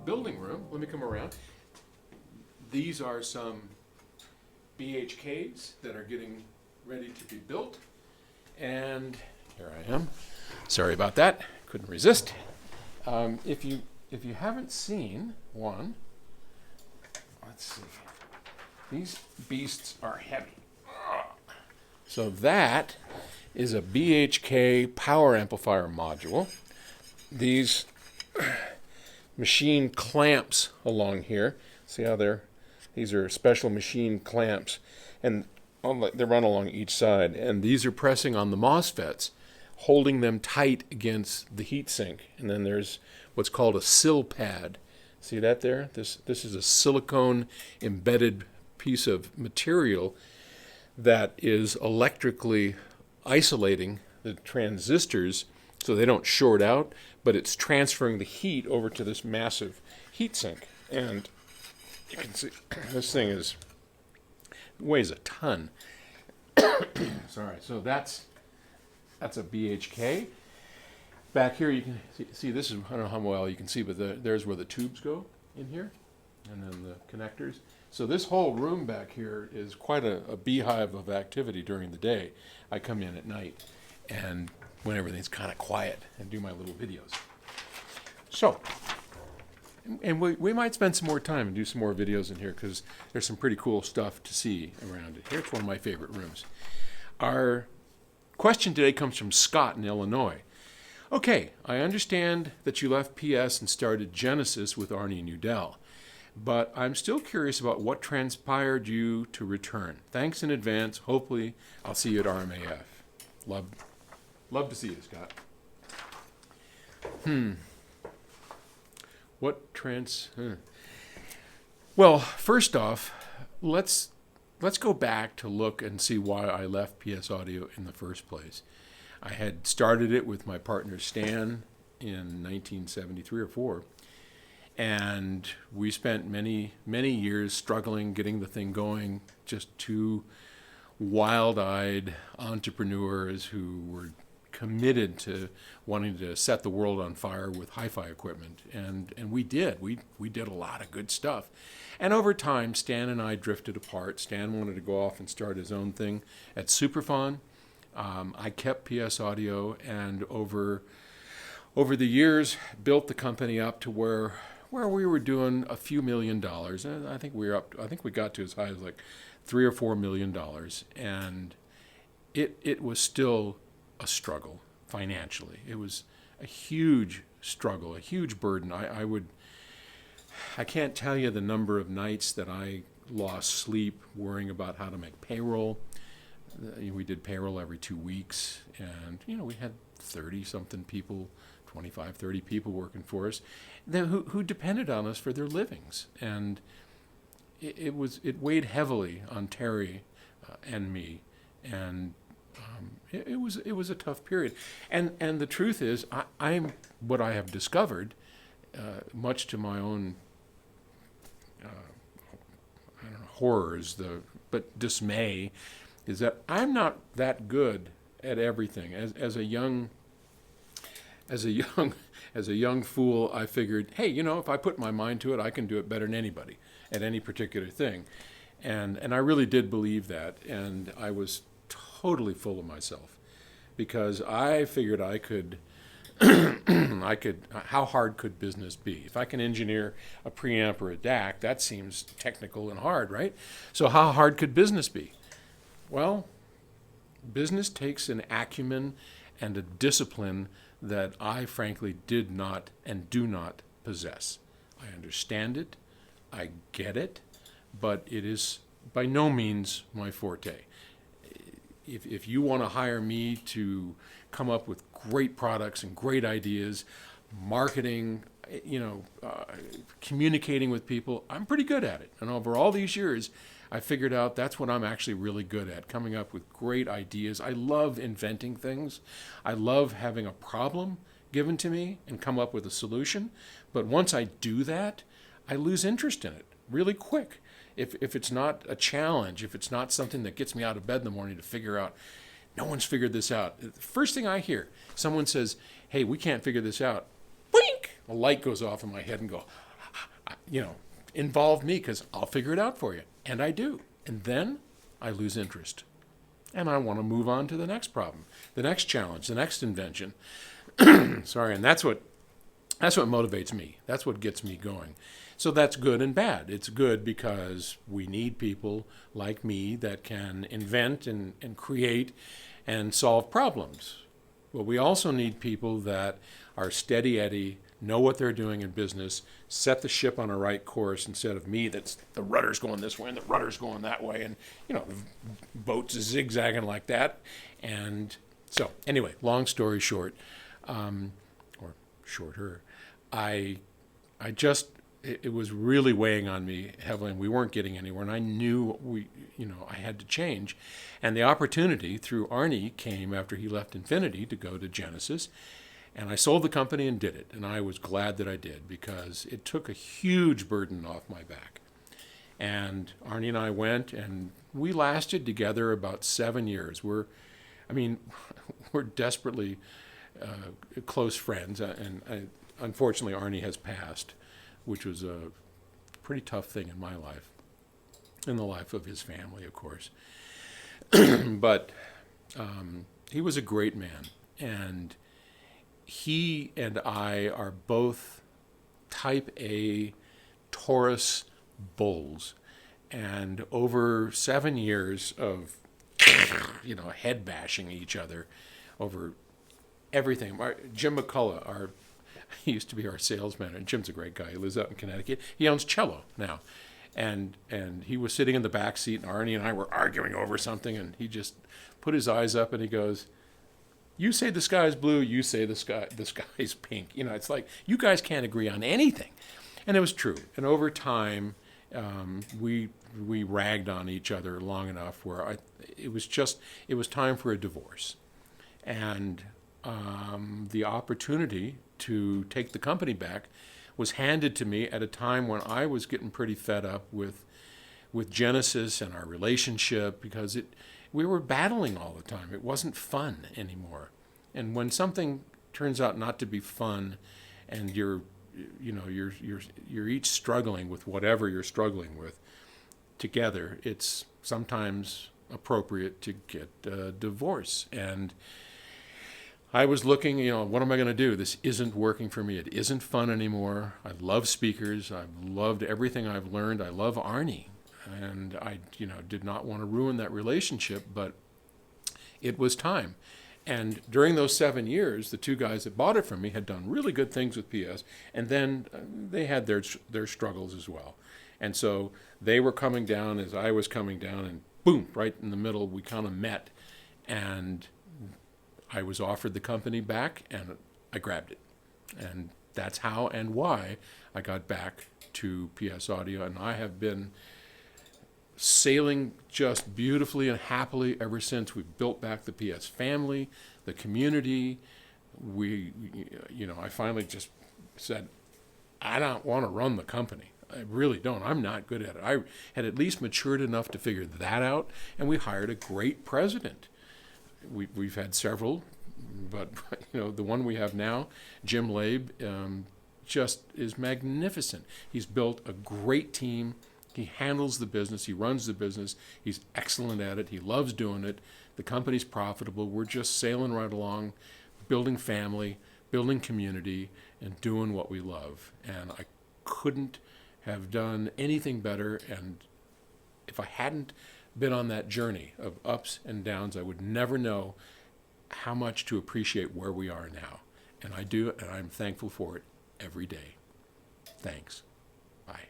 building room. Let me come around. These are some BHKs that are getting ready to be built. And here I am. Sorry about that. Couldn't resist. If you haven't seen one, let's see. These beasts are heavy. So that is a BHK power amplifier module. These machine clamps along here. See how these are special machine clamps, and they run along each side. And these are pressing on the MOSFETs, holding them tight against the heatsink. And then there's what's called a sill pad. See that there? This is a silicone embedded piece of material that is electrically isolating the transistors so they don't short out, but it's transferring the heat over to this massive heatsink. And you can see this thing weighs a ton. Sorry, so that's a BHK. Back here you can see this is, I don't know how well you can see, but there's where the tubes go in here, and then the connectors. So this whole room back here is quite a beehive of activity during the day. I come in at night and when everything's kind of quiet and do my little videos. So, and we might spend some more time and do some more videos in here because there's some pretty cool stuff to see around it. Here's one of my favorite rooms. Our question today comes from Scott in Illinois. Okay, I understand that you left PS and started Genesis with Arnie and Udell, but I'm still curious about what transpired you to return. Thanks in advance. Hopefully, I'll see you at RMAF. Love to see you, Scott. Well, first off, let's go back to look and see why I left PS Audio in the first place. I had started it with my partner Stan in 1973 or 4, and we spent many years struggling getting the thing going. Just two wild-eyed entrepreneurs who were committed to wanting to set the world on fire with hi-fi equipment, and we did. We did a lot of good stuff. And over time, Stan and I drifted apart. Stan wanted to go off and start his own thing at Superfon. I kept PS Audio, and over the years built the company up to where we were doing a few $1 million. And I think we got to as high as like $3 or $4 million, and it was still a struggle financially. It was a huge struggle, a huge burden. I can't tell you the number of nights that I lost sleep worrying about how to make payroll. We did payroll every 2 weeks, and we had 30-something people, 25, 30 people working for us who depended on us for their livings. And it weighed heavily on Terry and me, and it was a tough period. And the truth is, I'm what I have discovered, much to my own horrors, but dismay, is that I'm not that good at everything. As a young fool, I figured, hey, if I put my mind to it, I can do it better than anybody at any particular thing. And I really did believe that, and I was totally full of myself because I figured I could how hard could business be? If I can engineer a preamp or a DAC, that seems technical and hard, right? So how hard could business be? Well, business takes an acumen and a discipline that I frankly did not and do not possess. I understand it, I get it, but it is by no means my forte. If you want to hire me to come up with great products and great ideas, marketing, communicating with people, I'm pretty good at it. And over all these years, I figured out that's what I'm actually really good at, coming up with great ideas. I love inventing things. I love having a problem given to me and come up with a solution. But once I do that, I lose interest in it really quick. If it's not a challenge, if it's not something that gets me out of bed in the morning to figure out, no one's figured this out. The first thing I hear, someone says, hey, we can't figure this out. Blink! A light goes off in my head and go, involve me because I'll figure it out for you. And I do. And then I lose interest. And I want to move on to the next problem, the next challenge, the next invention. Sorry, and that's what motivates me. That's what gets me going. So that's good and bad. It's good because we need people like me that can invent and create and solve problems. But we also need people that are steady Eddie, know what they're doing in business, set the ship on a right course instead of me that's the rudder's going this way and the rudder's going that way, and the boat's zigzagging like that. And so anyway, long story short, or shorter, I just it was really weighing on me heavily, and we weren't getting anywhere. And I knew I had to change. And the opportunity through Arnie came after he left Infinity to go to Genesis, and I sold the company and did it. And I was glad that I did because it took a huge burden off my back. And Arnie and I went, and we lasted together about 7 years. We're desperately close friends, and unfortunately, Arnie has passed, which was a pretty tough thing in my life, in the life of his family, of course. But he was a great man, and he and I are both type A Taurus bulls, and over 7 years of head bashing each other over everything. Jim McCullough, he used to be our salesman, and Jim's a great guy. He lives out in Connecticut. He owns Cello now. And he was sitting in the back seat, and Arnie and I were arguing over something, and he just put his eyes up and he goes, "You say the sky is blue, you say the sky is pink." It's like, you guys can't agree on anything. And it was true. And over time, we ragged on each other long enough where it was time for a divorce. And the opportunity to take the company back was handed to me at a time when I was getting pretty fed up with Genesis and our relationship, because we were battling all the time. It wasn't fun anymore. And when something turns out not to be fun, and you're each struggling with whatever you're struggling with together, it's sometimes appropriate to get a divorce. And I was looking, what am I going to do? This isn't working for me. It isn't fun anymore. I love speakers. I've loved everything I've learned. I love Arnie. And I, did not want to ruin that relationship, but it was time. And during those 7 years, the two guys that bought it from me had done really good things with PS, and then they had their struggles as well. And so they were coming down as I was coming down, and boom, right in the middle, we kind of met. And I was offered the company back, and I grabbed it. And that's how and why I got back to PS Audio, and I have been sailing just beautifully and happily ever since. We've built back the PS family, the community. I finally just said, I don't want to run the company. I really don't. I'm not good at it. I had at least matured enough to figure that out, and we hired a great president. We've had several, but the one we have now, Jim Labe, just is magnificent. He's built a great team. He handles the business. He runs the business. He's excellent at it. He loves doing it. The company's profitable. We're just sailing right along, building family, building community, and doing what we love. And I couldn't have done anything better. And if I hadn't been on that journey of ups and downs, I would never know how much to appreciate where we are now. And I do, and I'm thankful for it every day. Thanks. Bye.